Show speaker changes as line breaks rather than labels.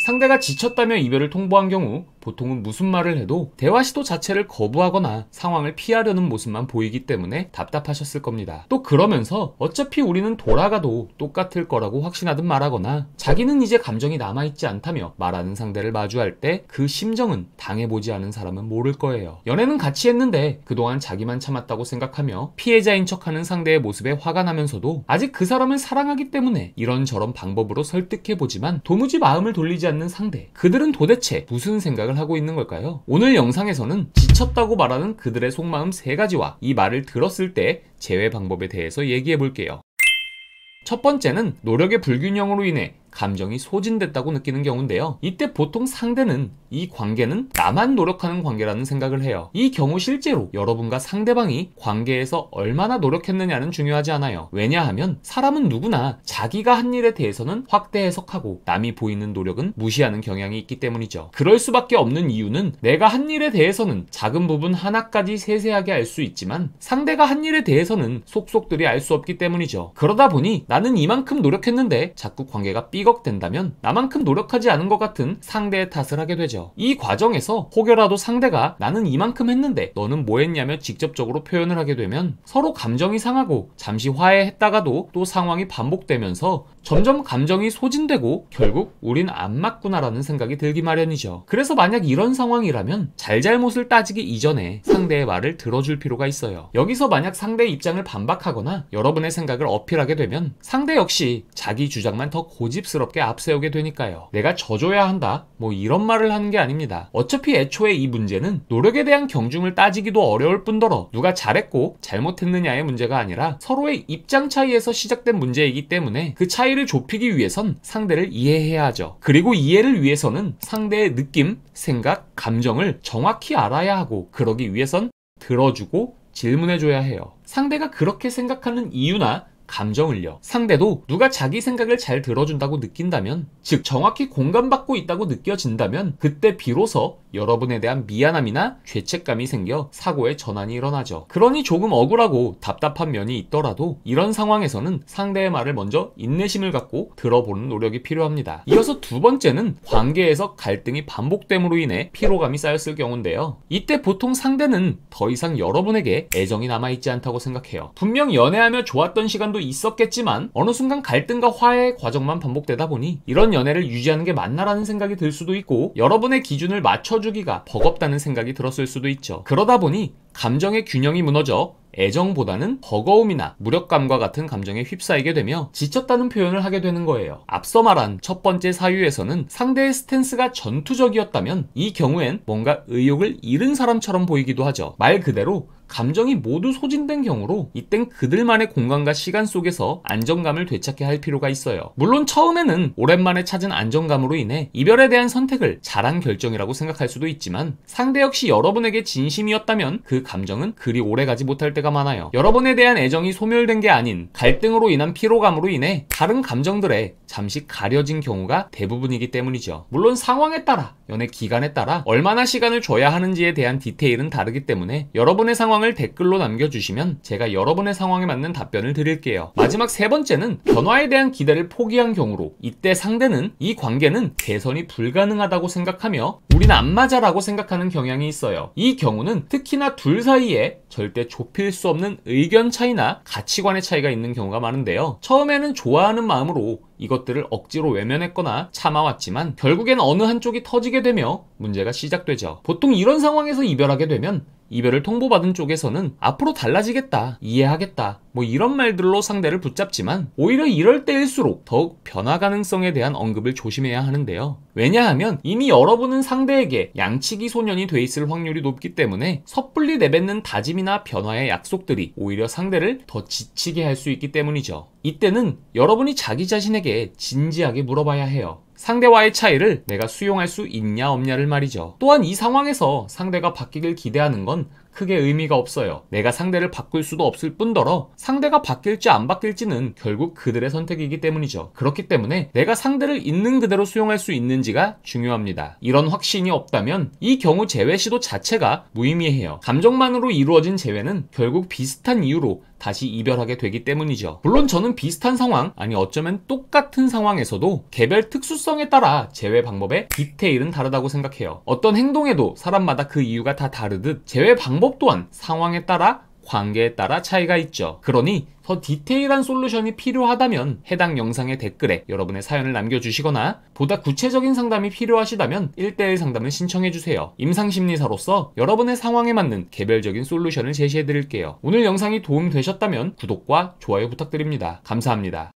상대가 지쳤다며 이별을 통보한 경우 보통은 무슨 말을 해도 대화 시도 자체를 거부하거나 상황을 피하려는 모습만 보이기 때문에 답답하셨을 겁니다. 또 그러면서 어차피 우리는 돌아가도 똑같을 거라고 확신하듯 말하거나 자기는 이제 감정이 남아있지 않다며 말하는 상대를 마주할 때 그 심정은 당해보지 않은 사람은 모를 거예요. 연애는 같이 했는데 그동안 자기만 참았다고 생각하며 피해자인 척하는 상대의 모습에 화가 나면서도 아직 그 사람을 사랑하기 때문에 이런저런 방법으로 설득해보지만 도무지 마음을 돌리지 않는 상대. 그들은 도대체 무슨 생각을 하고 있는 걸까요? 오늘 영상에서는 지쳤다고 말하는 그들의 속마음 3가지와 이 말을 들었을 때 제외 방법에 대해서 얘기해 볼게요. 첫 번째는 노력의 불균형으로 인해 감정이 소진됐다고 느끼는 경우인데요. 이때 보통 상대는 이 관계는 나만 노력하는 관계라는 생각을 해요. 이 경우 실제로 여러분과 상대방이 관계에서 얼마나 노력했느냐는 중요하지 않아요. 왜냐하면 사람은 누구나 자기가 한 일에 대해서는 확대 해석하고 남이 보이는 노력은 무시하는 경향이 있기 때문이죠. 그럴 수밖에 없는 이유는 내가 한 일에 대해서는 작은 부분 하나까지 세세하게 알 수 있지만 상대가 한 일에 대해서는 속속들이 알 수 없기 때문이죠. 그러다 보니 나는 이만큼 노력했는데 자꾸 관계가 삐걱된다면 나만큼 노력하지 않은 것 같은 상대의 탓을 하게 되죠. 이 과정에서 혹여라도 상대가 나는 이만큼 했는데 너는 뭐 했냐며 직접적으로 표현을 하게 되면 서로 감정이 상하고 잠시 화해했다가도 또 상황이 반복되면서 점점 감정이 소진되고 결국 우린 안 맞구나라는 생각이 들기 마련이죠. 그래서 만약 이런 상황이라면 잘잘못을 따지기 이전에 상대의 말을 들어줄 필요가 있어요. 여기서 만약 상대의 입장을 반박하거나 여러분의 생각을 어필하게 되면 상대 역시 자기 주장만 더 고집스럽게 앞세우게 되니까요. 내가 져줘야 한다 뭐 이런 말을 하는 게 아닙니다. 어차피 애초에 이 문제는 노력에 대한 경중을 따지기도 어려울 뿐더러 누가 잘했고 잘못했느냐의 문제가 아니라 서로의 입장 차이에서 시작된 문제이기 때문에 그 차이를 좁히기 위해선 상대를 이해해야 하죠. 그리고 이해를 위해서는 상대의 느낌, 생각, 감정을 정확히 알아야 하고 그러기 위해선 들어주고 질문해줘야 해요. 상대가 그렇게 생각하는 이유나 감정을요. 상대도 누가 자기 생각을 잘 들어준다고 느낀다면, 즉 정확히 공감받고 있다고 느껴진다면 그때 비로소 여러분에 대한 미안함이나 죄책감이 생겨 사고의 전환이 일어나죠. 그러니 조금 억울하고 답답한 면이 있더라도 이런 상황에서는 상대의 말을 먼저 인내심을 갖고 들어보는 노력이 필요합니다. 이어서 두 번째는 관계에서 갈등이 반복됨으로 인해 피로감이 쌓였을 경우인데요. 이때 보통 상대는 더 이상 여러분에게 애정이 남아있지 않다고 생각해요. 분명 연애하며 좋았던 시간도 있었겠지만 어느 순간 갈등과 화해의 과정만 반복되다 보니 이런 연애를 유지하는 게 맞나라는 생각이 들 수도 있고 여러분의 기준을 맞춰주기가 버겁다는 생각이 들었을 수도 있죠. 그러다 보니 감정의 균형이 무너져 애정보다는 버거움이나 무력감과 같은 감정에 휩싸이게 되며 지쳤다는 표현을 하게 되는 거예요. 앞서 말한 첫 번째 사유에서는 상대의 스탠스가 전투적이었다면 이 경우엔 뭔가 의욕을 잃은 사람처럼 보이기도 하죠. 말 그대로 감정이 모두 소진된 경우로 이땐 그들만의 공간과 시간 속에서 안정감을 되찾게 할 필요가 있어요. 물론 처음에는 오랜만에 찾은 안정감으로 인해 이별에 대한 선택을 잘한 결정이라고 생각할 수도 있지만 상대 역시 여러분에게 진심이었다면 그 감정은 그리 오래가지 못할 때가 많아요. 여러분에 대한 애정이 소멸된 게 아닌 갈등으로 인한 피로감으로 인해 다른 감정들에 잠시 가려진 경우가 대부분이기 때문이죠. 물론 상황에 따라 연애 기간에 따라 얼마나 시간을 줘야 하는지에 대한 디테일은 다르기 때문에 여러분의 상황을 댓글로 남겨주시면 제가 여러분의 상황에 맞는 답변을 드릴게요. 마지막 세 번째는 변화에 대한 기대를 포기한 경우로 이때 상대는 이 관계는 개선이 불가능하다고 생각하며 우린 안 맞아 라고 생각하는 경향이 있어요. 이 경우는 특히나 둘 사이에 절대 좁힐 수 없는 의견 차이나 가치관의 차이가 있는 경우가 많은데요. 처음에는 좋아하는 마음으로 이것들을 억지로 외면했거나 참아왔지만 결국엔 어느 한쪽이 터지게 되며 문제가 시작되죠. 보통 이런 상황에서 이별하게 되면 이별을 통보받은 쪽에서는 앞으로 달라지겠다, 이해하겠다 뭐 이런 말들로 상대를 붙잡지만 오히려 이럴 때일수록 더욱 변화 가능성에 대한 언급을 조심해야 하는데요. 왜냐하면 이미 여러분은 상대에게 양치기 소년이 돼 있을 확률이 높기 때문에 섣불리 내뱉는 다짐이나 변화의 약속들이 오히려 상대를 더 지치게 할 수 있기 때문이죠. 이때는 여러분이 자기 자신에게 진지하게 물어봐야 해요. 상대와의 차이를 내가 수용할 수 있냐 없냐를 말이죠. 또한 이 상황에서 상대가 바뀌길 기대하는 건 크게 의미가 없어요. 내가 상대를 바꿀 수도 없을 뿐더러 상대가 바뀔지 안 바뀔지는 결국 그들의 선택이기 때문이죠. 그렇기 때문에 내가 상대를 있는 그대로 수용할 수 있는지가 중요합니다. 이런 확신이 없다면 이 경우 재회 시도 자체가 무의미해요. 감정만으로 이루어진 재회는 결국 비슷한 이유로 다시 이별하게 되기 때문이죠. 물론 저는 비슷한 상황, 아니 어쩌면 똑같은 상황에서도 개별 특수성에 따라 재회 방법의 디테일은 다르다고 생각해요. 어떤 행동에도 사람마다 그 이유가 다 다르듯 재회 방법 또한 상황에 따라 관계에 따라 차이가 있죠. 그러니 더 디테일한 솔루션이 필요하다면 해당 영상의 댓글에 여러분의 사연을 남겨주시거나 보다 구체적인 상담이 필요하시다면 1:1 상담을 신청해주세요. 임상심리사로서 여러분의 상황에 맞는 개별적인 솔루션을 제시해드릴게요. 오늘 영상이 도움되셨다면 구독과 좋아요 부탁드립니다. 감사합니다.